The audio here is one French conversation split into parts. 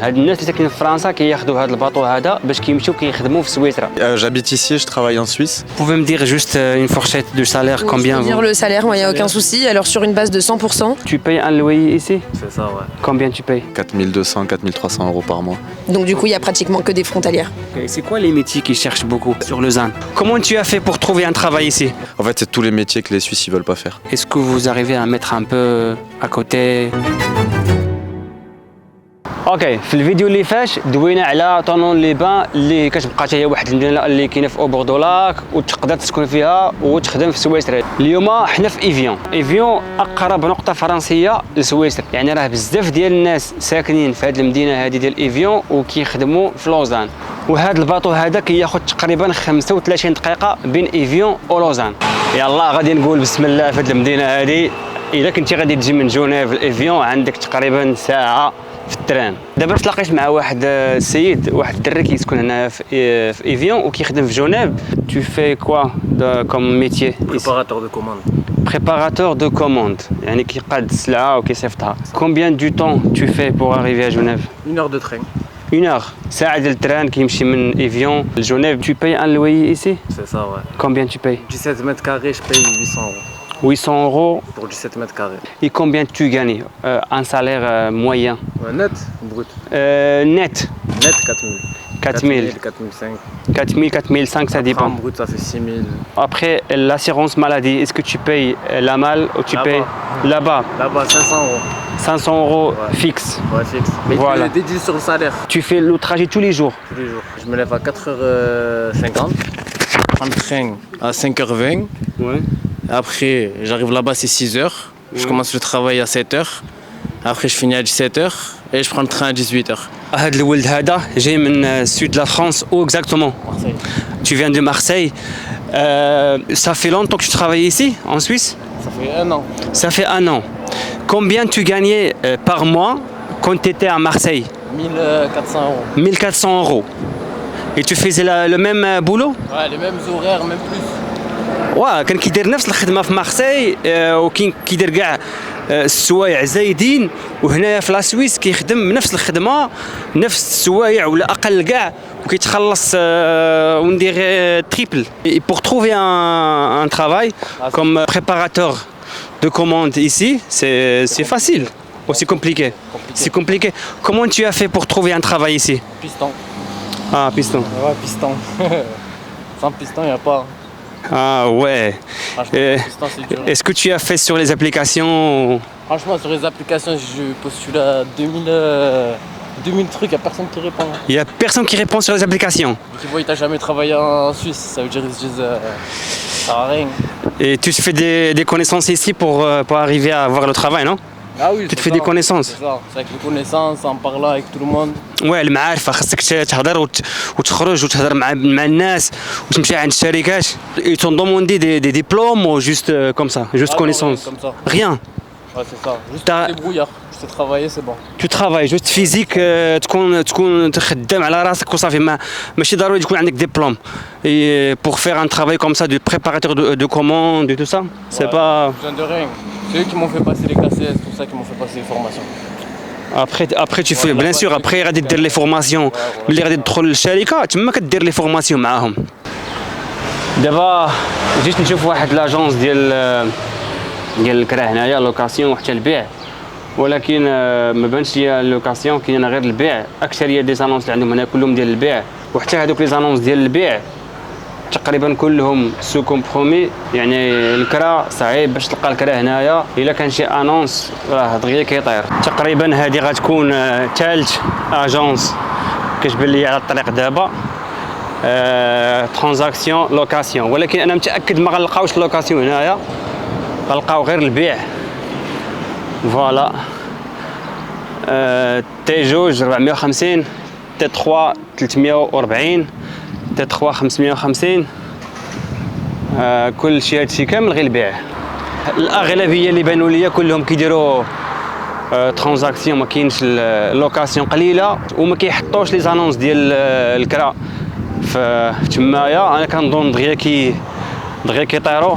هاد الناس اللي ساكنين في فرنسا كياخذوا هذا الباطو هذا باش كيمشيو كيخدموا في سويسرا. J'habite ici, je travaille en Suisse. Vous pouvez me dire juste une fourchette de salaire, Oui, combien je peux dire vous... le salaire, il n'y a aucun souci. Alors sur une base de 100%, Tu payes un loyer ici? C'est ça, ouais. Combien tu payes? 4200, 4300 euros par mois. donc du coup il n'y a pratiquement que des frontalières. Okay. C'est quoi les métiers qui cherchent beaucoup sur Lausanne? Comment tu as fait pour trouver un travail ici? En fait, c'est tous les métiers que les Suisses ils veulent pas faire. Est-ce que vous arrivez à mettre un peu à côté? اوكي في الفيديو اللي فاش دوينا على طونون لي بان اللي كتبقى حتى هي واحد المدينه اللي كاينه في اوبوردولاك وتقدر تسكن فيها وتخدم في سويسرا. اليوم حنا في ايفيون اقرب نقطه فرنسيه لسويسرا، يعني راه بزاف ديال الناس ساكنين في هذه المدينه هذه ديال ايفيون وكيخدموا في لوزان، وهذا الباطو هذا كياخذ تقريبا 35 دقيقه بين ايفيون ولوزان. يلا غادي نقول بسم الله في هذه المدينه هذه. اذا كنتي غادي تجي من جونيف لايفيون عندك تقريبا ساعه في التران. دابا تلاقيت مع واحد السيد، واحد الدري كيسكن هنا في ايفيون وكيخدم في جونيف. Tu fais quoi comme métier? Préparateur de commande. Préparateur de commande، يعني كيقاد السلعة وكيصيفطها. Combien du temps tu fais pour arriver à Genève? 1 heure de train. 1 heure. ساعة ديال التران كيمشي من ايفيون لجونيف. Tu payes un loyer ici? C'est ça, ouais. Combien tu payes? 17 mètres carrés, je paye 800 euros. 800 euros. Pour 17 mètres carrés. Et combien tu gagnes? Un salaire moyen? Net, brut. Net? Net, 4000. 4000. 4005. 4000, 4005, ça Après, dépend. en brut, ça fait 6000. Après, l'assurance maladie, est-ce que tu payes la malle ou tu Là-bas. payes là-bas? Là-bas, 500 euros. 500 euros Ouais. fixe. Ouais, fixe. Mais Voilà. tu le déduis sur le salaire Tu fais le trajet tous les jours. tous les jours. Je me lève à 4h50. Je prends le train à 5h20. Ouais. Après, j'arrive là-bas, c'est 6h. Je commence le travail à 7h. Après, je finis à 17h. Et je prends le train à 18h. هذا الولد هذا جاي من السود de la France. Où exactement? Marseille. Tu viens de Marseille. Ça fait longtemps que tu travailles ici, en Suisse? Ça fait 1 an. Ça fait 1 an. Combien tu gagnais par mois quand tu étais à Marseille? 1400 euros. 1400 euros. Et tu faisais le même boulot? Ouais, les mêmes horaires, même plus. واه كان كيدير نفس الخدمه في مارسي، وكاين كيدير كاع السوايع زايدين، وهنايا في لاسويس كيخدم نفس الخدمه نفس السوايع ولا اقل كاع وكيتخلص وندير تريبل. Et pour trouver un travail comme préparateur de commande ici, c'est facile ou c'est compliqué? C'est compliqué. Comment tu as fait pour trouver un travail ici? Piston. Ah, piston. Ouais, piston. Sans piston, il n'y a pas. Ah ouais. Franchement, piston, c'est dur. Est-ce que tu as fait sur les applications? Franchement, sur les applications, je postule à 2000 trucs, il n'y a personne qui répond. Il n'y a personne qui répond sur les applications. Qui voient que tu n'as jamais travaillé en Suisse, ça veut dire qu'ils se disent ça sert à rien. Et tu te fais des connaissances ici pour arriver à avoir le travail, non? Ah oui, Tu te c'est fais ça. des connaissances. C'est ça, c'est avec les connaissances, en parlant avec tout le monde. Ouais, المعارفة خاصك تهضر وتخرج وتهضر مع الناس وتمشي عند الشركات. Ils t'ont demandé des diplômes ou juste comme ça, juste Ah non, connaissances? comme ça. Rien. Ouais, c'est ça. Juste T'as- débrouillard. Je sais travailler, c'est bon. Tu travailles juste physique، تكون خدام على راسك وصافي، ماشي ضروري تكون عندك دبلوم. Et pour faire un travail comme ça de préparateur de commande et tout ça, c'est Ouais, pas. besoin de rien. C'est eux qui m'ont fait passer les KCS, tout ça, qui m'ont fait passer les formations. Après tu fais bien sûr après غادي دير لي فورماسيون ملي غادي تدخل للشركه تما كدير لي فورماسيون معاهم. دابا جيت نشوف واحد لاجونس ديال الكرا هنايا لوكاسيون وحتى البيع، ولكن ما بانش ليا اللوكاسيون، كاين غير البيع. اكثريه دي زانونس اللي عندهم هنا كلهم ديال البيع، وحتى هذوك لي زانونس ديال البيع تقريبا كلهم سو كومبرومي، يعني الكرا صعيب باش تلقى الكرا هنايا. الا كان شي انونس راه دغيا كيطير. تقريبا هذه غتكون ثالث اجونس كتبان لي على الطريق دابا ترانزاكسيون لوكاسيون، ولكن انا متاكد ما غنلقاوش لوكاسيون هنايا، غنلقاو غير البيع. فوالا تي جوج 450، تي 3 340، تي 3 550. كل شيء هادشي كامل غير البيع. الاغلبيه اللي بانوا ليا كلهم كيديروا ترانزاكسيون، ما كاينش اللوكاسيون قليله وما كيحطوش لي زانونس ديال الكرا في تمايا. انا كنظن دغيا كيطيروا.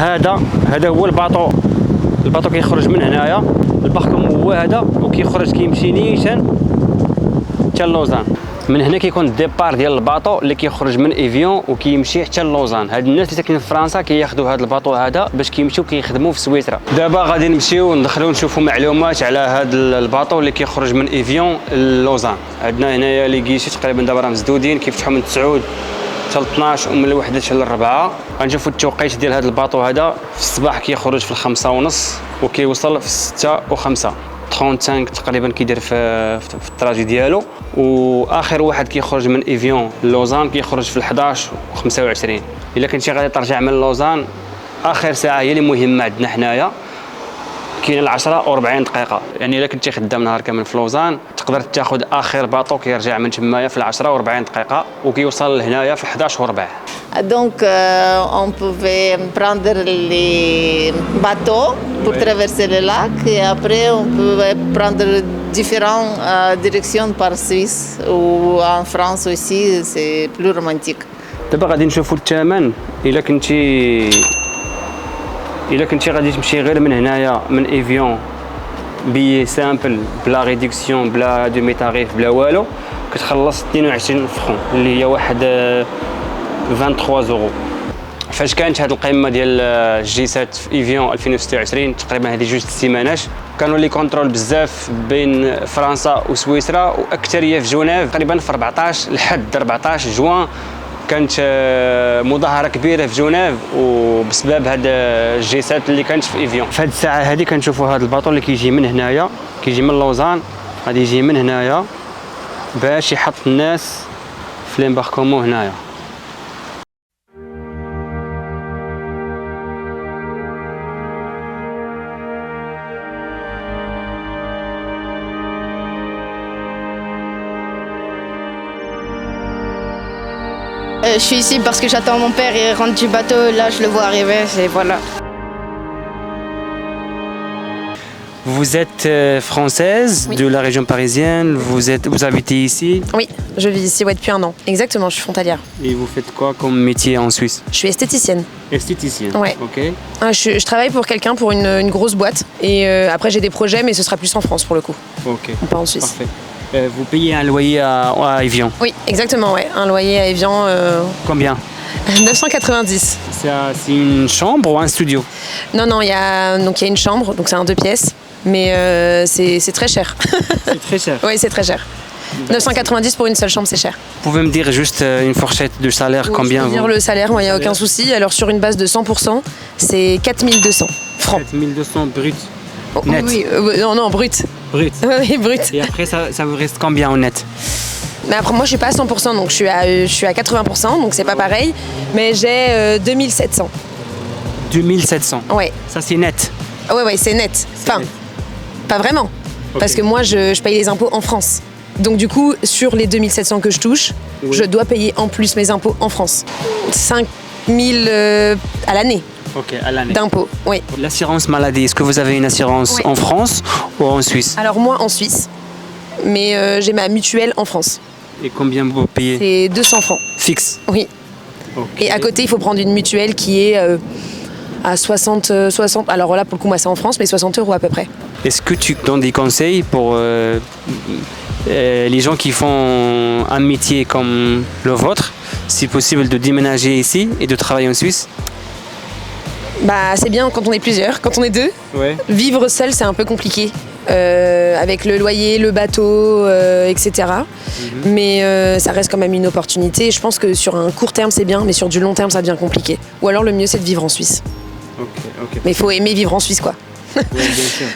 هذا هو الباطو كيخرج من هنايا. الباركوم هو هذا وكيخرج كيمشي نيشان حتى لوزان. من هنا كيكون الديبار ديال الباطو اللي كيخرج من ايفيون وكيمشي حتى لوزان. هاد الناس اللي ساكنين في فرنسا كياخذوا هاد الباطو هذا باش كيمشيو كيخدموا في سويسرا. دابا غادي نمشيو ندخلوا نشوفوا معلومات على هاد الباطو اللي كيخرج من ايفيون لوزان. عندنا هنايا لي كيشي تقريبا دابا راه مسدودين، كيفتحوا من 9 حتى ل 12 ومن الوحده حتى ل 4. غنشوفوا التوقيت ديال هاد الباطو هذا. في الصباح كيخرج في 5:30 وكيوصل في 6:05. 35 تقريبا كيدير في التراجي ديالو. واخر واحد كيخرج من ايفيون لوزان كيخرج في 11:25. الا كنتي غادي ترجع من لوزان اخر ساعه هي اللي مهمه عندنا حنايا، كاينه 10:40 دقيقه. يعني الا كنتي خدام نهار كامل في لوزان تقدر تاخذ اخر باطو كيرجع من تمايا في 10:40 دقيقه وكيوصل لهنايا في 11:15. Donc, on pouvait prendre les bateaux pour traverser le lac et après on pouvait prendre différentes directions par Suisse ou en France aussi, c'est plus romantique. دابا غادي نشوفوا الثمن. الا كنتي غادي تمشي غير من هنايا من ايفيون بي سامبل بلا ريدكسيون بلا دومي تاريف بلا والو كتخلص 22 فرون اللي هي واحد 23 يورو. فاش كانت هذه القمه ديال الجي 7 في ايفيون 2026 تقريبا هذه 2 سيمانات كانوا لي كونترول بزاف بين فرنسا وسويسرا واكثريه في جنيف. تقريبا في 14 لحد 14 جوان كانت مظاهره كبيره في جنيف وبسبب هذا الجي 7 اللي كانت في ايفيون. في هذه الساعه هذه كنشوفوا هذا الباطو اللي كيجي من هنايا، كيجي من لوزان، غادي يجي من هنايا باش يحط الناس في ليمباركومون هنايا. Je suis ici parce que j'attends mon père, il rentre du bateau, là je le vois arriver, et voilà. Vous êtes française, Oui. de la région parisienne, vous habitez ici Oui, je vis ici depuis 1 an. Exactement, je suis frontalière. et vous faites quoi comme métier en Suisse? Je suis esthéticienne. Esthéticienne. Ouais. Ok. Je travaille pour quelqu'un, pour une grosse boîte. Et après, j'ai des projets, mais ce sera plus en France pour le coup, Ok. pas en Suisse. Parfait. Vous payez un loyer à Évian. Oui, exactement, ouais. Un loyer à Évian, Combien? 990. C'est une chambre ou un studio? Non, il y a une chambre, donc c'est un 2 pièces. Mais c'est très cher. C'est très cher. Oui, c'est très cher. 990 pour une seule chambre, c'est cher. Vous pouvez me dire juste une fourchette de salaire, Oui, combien je peux dire le salaire, moi, il n'y a aucun souci. Alors sur une base de 100%, c'est 4200 francs. 4200 brut. Oh, Net. Oui, non, brut. Brut. Oui, brut. Et après, ça vous reste combien en net? Mais après, moi, je suis pas à 100%, donc je suis à 80%, donc c'est pas pareil. Mais j'ai 2700. 2700. Ouais. Ça, c'est net. Ouais, c'est net. Enfin, net. pas vraiment. Parce que moi, je paye les impôts en France. Donc du coup, sur les 2700 que je touche, Oui. je dois payer en plus mes impôts en France. 5000 à l'année Ok, à l'année. d'impôts, oui. L'assurance maladie, est-ce que vous avez une assurance Oui. en France ou en Suisse? Alors moi, en Suisse, mais j'ai ma mutuelle en France. Et combien vous payez? C'est 200 francs, Fixe. oui. Ok. Et à côté, il faut prendre une mutuelle qui est à 60. Alors là, pour le coup, moi, c'est en France, mais 60 € à peu près. Est-ce que tu donnes des conseils pour les gens qui font un métier comme le vôtre, si possible de déménager ici et de travailler en Suisse? Bah, c'est bien quand on est plusieurs, quand on est deux. Ouais. Vivre seul, c'est un peu compliqué. Avec le loyer, le bateau, etc. Mais ça reste quand même une opportunité. Je pense que sur un court terme, c'est bien, mais sur du long terme, ça devient compliqué. Ou alors, le mieux, c'est de vivre en Suisse. Ok. Mais il faut aimer vivre en Suisse, quoi. Ouais, bien sûr.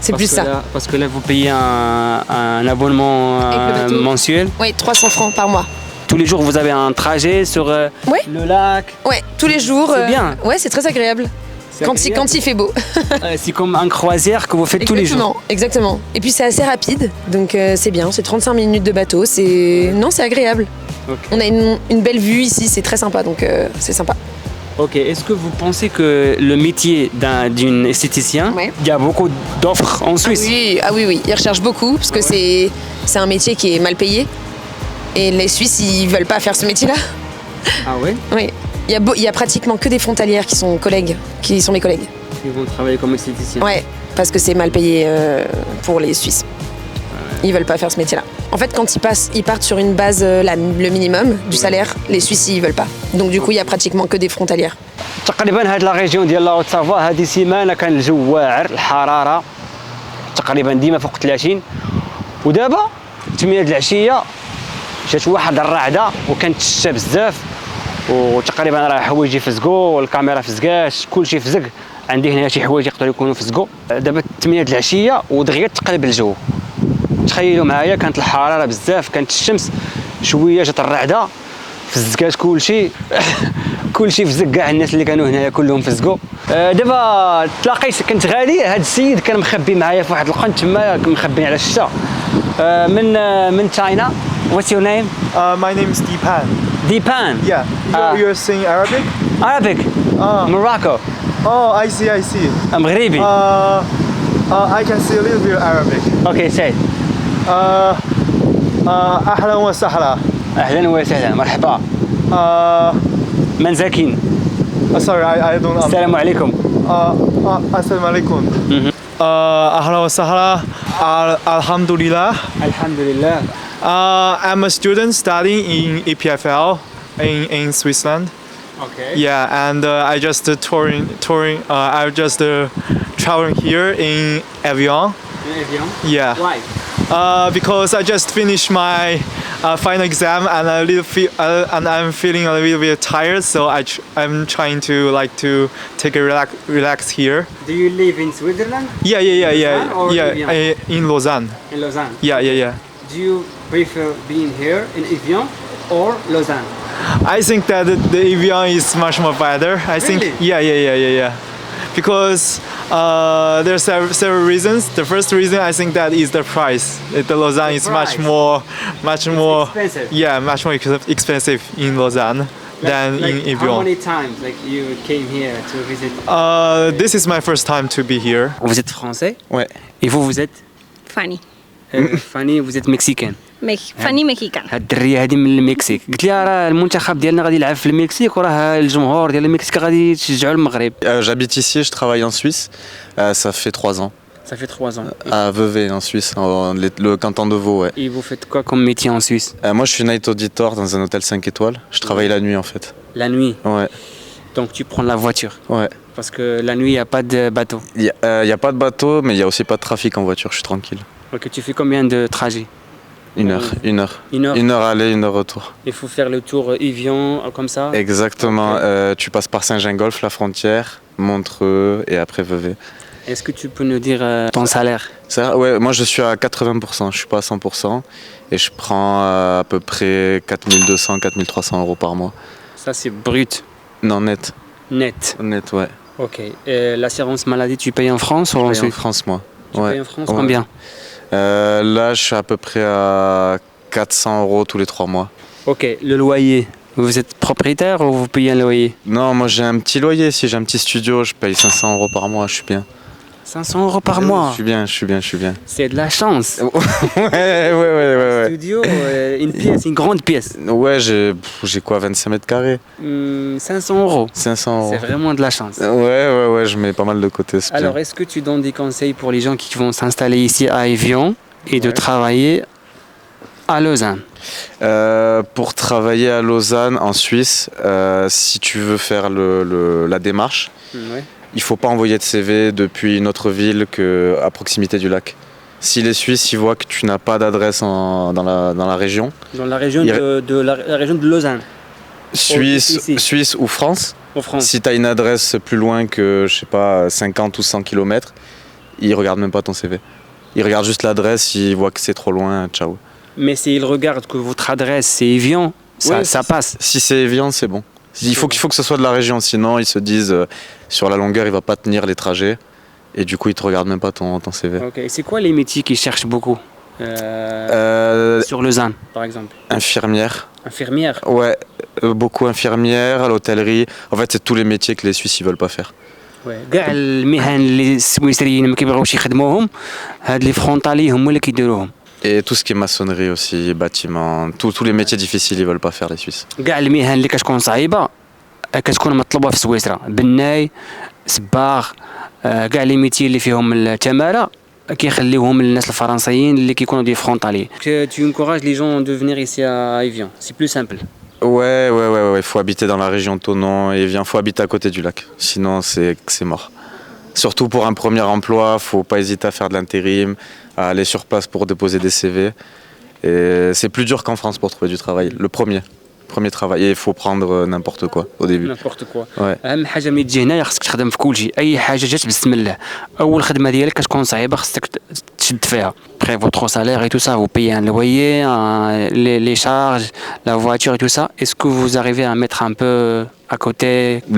C'est plus ça. Parce que là, vous payez un abonnement Avec le bateau. mensuel. Oui, 300 francs par mois. Tous les jours, vous avez un trajet sur Ouais. le lac. Ouais, tous les jours. C'est bien. Ouais, c'est très agréable. Quand il fait beau. C'est comme un croisière que vous faites tous les jours. Exactement. Et puis c'est assez rapide, donc c'est bien. C'est 35 minutes de bateau. Non, c'est agréable. Ok. On a une belle vue ici, c'est très sympa, donc c'est sympa. Ok, est-ce que vous pensez que le métier d'une esthéticienne, Ouais. il y a beaucoup d'offres en Suisse? Ah oui, ils recherchent beaucoup parce que c'est un métier qui est mal payé. Et les Suisses, ils veulent pas faire ce métier-là. Ah ouais? Oui. Il y a pratiquement que des frontalières qui sont mes collègues. Ils vont travailler comme esthéticiens. Ouais, parce que c'est mal payé pour les Suisses. Ils veulent pas faire ce métier-là. En fait, quand ils partent sur une base, le minimum du salaire, les Suisses, ils veulent pas. Donc du coup, il y a pratiquement que des frontalières. تقريبا هاد لا ريجيون ديال لا هوت سافوا هذه سيمانه كان الجو واعر، الحراره تقريبا ديما فوق 30. ودابا 8 د العشيه جات واحد الرعده وكانت الشتا بزاف، وتقريبا راه حوايجي فزقوا والكاميرا فزقات، كلشي فزق. عندي هنا شي حوايج يقدروا يكونوا فزقوا. دابا 8 د العشيه ودغيا تقلب الجو. تخيلوا معايا كانت الحراره بزاف، كانت الشمس شويه، جات الرعده فزقات كلشي كلشي فزق، كاع الناس اللي كانوا هنايا كلهم فزقوا. دابا تلاقيت كنت غادي، هاد السيد كان مخبي معايا في واحد القنت تما مخبي على الشتا. من تشاينا. What's your name? My name is Deepan. Deepan. Yeah. You're saying Arabic? Arabic. Morocco. Oh, I see. مغربي. I can say a little bit of Arabic. Okay, say. أهلا وسهلا. أهلا وسهلا، مرحبا. من زاكين. Sorry, I don't. السلام عليكم. السلام عليكم. أهلا وسهلا. Alhamdulillah. Alhamdulillah. I'm a student studying in EPFL in Switzerland. Okay. Yeah, and I just touring. I just traveling here in Evian. Yeah. Why? Because I just finished my final exam and I'm feeling a little bit tired, so I'm trying to take a relax here. Do you live in Switzerland? Yeah. Or In Lausanne. In Lausanne. Yeah. Do you prefer being here in Evian or Lausanne? I think that the Evian is much more better. I think. Really? Yeah. Because there are several reasons. The first reason I think that is the price. The Lausanne is much more expensive. Yeah, much more expensive in Lausanne than in How Evian. many times you came here to visit? This is my first time to be here. Vous êtes français? Ouais. Et vous êtes Fanny. Fanny, vous êtes mexicaine. فاني مكسيكان. هاد الدريه هادي من المكسيك. قلت لها راه المنتخب ديالنا غادي يلعب في المكسيك وراه الجمهور ديال المكسيك غادي يشجعوا المغرب. J'habite ici, je travaille en Suisse. Ça fait 3 ans. Ça fait 3 ans. À Vevey en Suisse, le canton de Vaud, ouais. Et vous faites quoi comme métier en Suisse? Moi je suis night auditor dans un hôtel 5 étoiles. Je travaille la nuit en fait. La nuit. Ouais. Donc tu prends la voiture. Ouais. Parce que la nuit il y a pas de bateau. Il y a pas de bateau, mais il y a aussi pas de trafic en voiture, je suis tranquille. Ok, tu fais combien de trajets? 1 heure. 1 heure. 1 heure aller, 1 heure retour. Il faut faire le tour Evian comme ça. Exactement. Tu passes par Saint-Gingolf, la frontière, Montreux et après Vevey. Est-ce que tu peux nous dire ton salaire? Ça, ouais, moi je suis à 80%, je suis pas à 100% et je prends à peu près 4200, 4300 euros par mois. Ça c'est brut. Non, net. Net. Net, ouais. Ok. Et l'assurance maladie, tu payes en France ou Je en paye en Suisse? France, moi. Tu Ouais. payes en France Ouais. combien? Là, je suis à peu près à 400 euros tous les 3 mois. Ok. Le loyer. Vous êtes propriétaire ou vous payez un loyer? Non, moi j'ai un petit loyer. Si j'ai un petit studio, je paye 500 euros par mois, je suis bien. 500 euros par mois. Je suis bien. C'est de la chance. Ouais. Studio, une pièce, une grande pièce. Ouais, j'ai quoi, 25 mètres carrés? 500 euros. 500 euros. C'est vraiment de la chance. Ouais, je mets pas mal de côté. c'est Alors, bien. est-ce que tu donnes des conseils pour les gens qui vont s'installer ici à Evian et de travailler à Lausanne? Pour travailler à Lausanne, en Suisse, si tu veux faire la démarche, Ouais. il faut pas envoyer de CV depuis une autre ville qu'à proximité du lac. Si les Suisses ils voient que tu n'as pas d'adresse dans la région, Dans la région Il- la région de Lausanne, ici. Suisse ou France, en France. si tu as une adresse plus loin que, je sais pas, 50 ou 100 km, ils regardent même pas ton CV. Ils regardent juste l'adresse, ils voient que c'est trop loin, ciao. Mais s'ils regardent que votre adresse c'est Evian, ça passe. Si c'est Evian, c'est bon. Il faut que ce soit de la région, sinon ils se disent sur la longueur il va pas tenir les trajets et du coup ils te regardent même pas ton CV. Ok. C'est quoi les métiers qu'ils cherchent beaucoup sur Lausanne, par exemple? Infirmière, Infirmière. ouais, beaucoup infirmière, l'hôtellerie. En fait c'est tous les métiers que les Suisses ils veulent pas faire. كاع المهن اللي السويسريين ما كيبغيوش يخدموهم هاد لي فرونطالي هما اللي كيديروهم. Et tout ce qui est maçonnerie aussi, bâtiment, tous les métiers difficiles ils veulent pas faire les Suisses. كاع المهن اللي كتكون صعيبه كتكون مطلوبه في سويسرا، بناي، سباغ، كاع لي ميتي اللي فيهم التماره كيخليوهم للناس الفرنسيين اللي كيكونوا دي فرونتالي. Tu encourages les gens de venir ici à Evian, c'est plus simple. Ouais, faut habiter dans la région de Thonon et Evian, faut habiter à côté du lac, sinon c'est mort. Surtout pour un premier emploi, faut pas hésiter à faire de l'intérim, à aller sur place pour déposer des CV. Et c'est plus dur qu'en France pour trouver du travail, le premier travail, et il faut prendre n'importe quoi au début. N'importe quoi. Ouais. اهم حاجه ملي تجي هنايا خصك تخدم في كل شيء، اي حاجه جات بسم الله. اول خدمه ديالك كتكون صعيبه خصك تشد فيها. Après votre salaire et tout ça, vous payez un loyer, les charges, la voiture et tout ça. Est-ce que vous arrivez à mettre un peu à côté?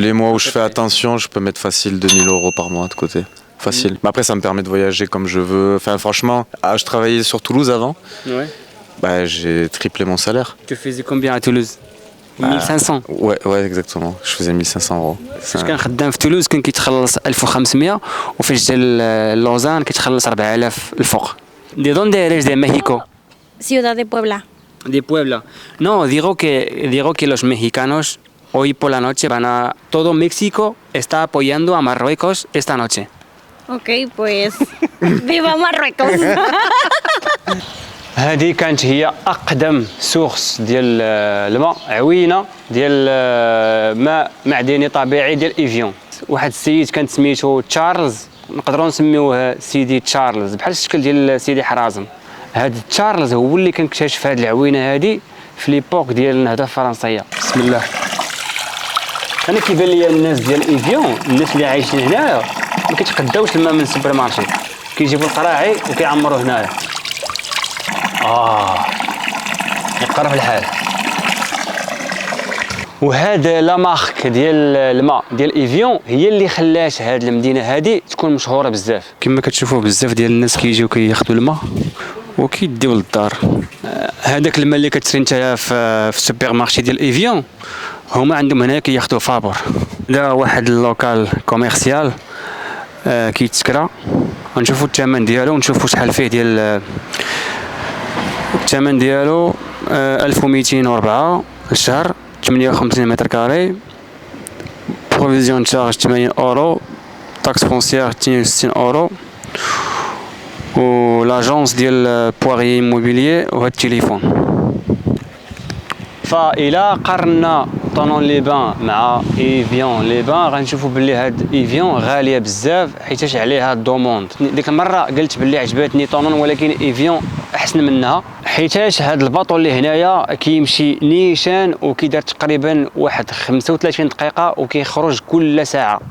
Les mois où je fais attention, je peux mettre facile 2000 € par mois de côté. Facile. Mais après, ça me permet de voyager comme je veux. Enfin, franchement, je travaillais sur Toulouse avant. Ouais. Bah, j'ai triplé mon salaire. Tu faisais combien à Toulouse? 1500. Ouais, exactement. Je faisais 1500 €. فاش كان خدام في تولوز كان كيتخلص 1500 وفاش جا لوزان كيتخلص 4000 الفوق. ¿De dónde eres? De México. Ciudad de Puebla. De Puebla. No, digo que los mexicanos hoy por la noche van a... Todo México está apoyando a Marruecos esta noche. Ok, pues viva Marruecos. هذه كانت هي أقدم سورس ديال الماء، عوينة ديال ماء معدني طبيعي ديال إيفيون. واحد السيد كان سميتو تشارلز، نقدروا نسميوه سيدي تشارلز بحال الشكل ديال سيدي حرازم. هذا تشارلز هو اللي كان اكتشف هذه العوينة هذه في ليبوك ديال النهضة الفرنسية. بسم الله. أنا كيبان لي الناس ديال إيفيون، الناس اللي عايشين هنايا ما كيتقداوش الماء من السوبر مارشي، كيجيبوا القراعي وكيعمروا هنايا. يقرب الحال. وهذا لا مارك ديال الماء ديال ايفيون هي اللي خلات هذه المدينه هذه تكون مشهوره بزاف. كما كتشوفوا بزاف ديال الناس كيجيو كياخذوا الماء وكيديو للدار. هذاك الماء اللي كتشري نتايا في السوبر مارشي ديال ايفيون هما عندهم هنا كياخذوا فابور. لا واحد اللوكال كوميرسيال كيتسكرا، ونشوفوا الثمن ديالو ونشوفوا شحال فيه ديال الثمن ديالو. 1204 الشهر، 58 متر كاري، بروفيزيون تشارج 80 €، تاكس فونسيير 62 €، و لاجونس ديال بواري ايموبيليي وهاد التليفون. فإلا قارنا طونون لي بان مع ايفيون لي بان غنشوفوا باللي هاد ايفيون غاليه بزاف حيتاش عليها الدوموند. ديك المره قلت باللي عجبتني طونون ولكن ايفيون احسن منها حيتاش هاد الباطو اللي هنايا كيمشي نيشان وكيدار تقريبا واحد 35 دقيقه وكيخرج كل ساعه.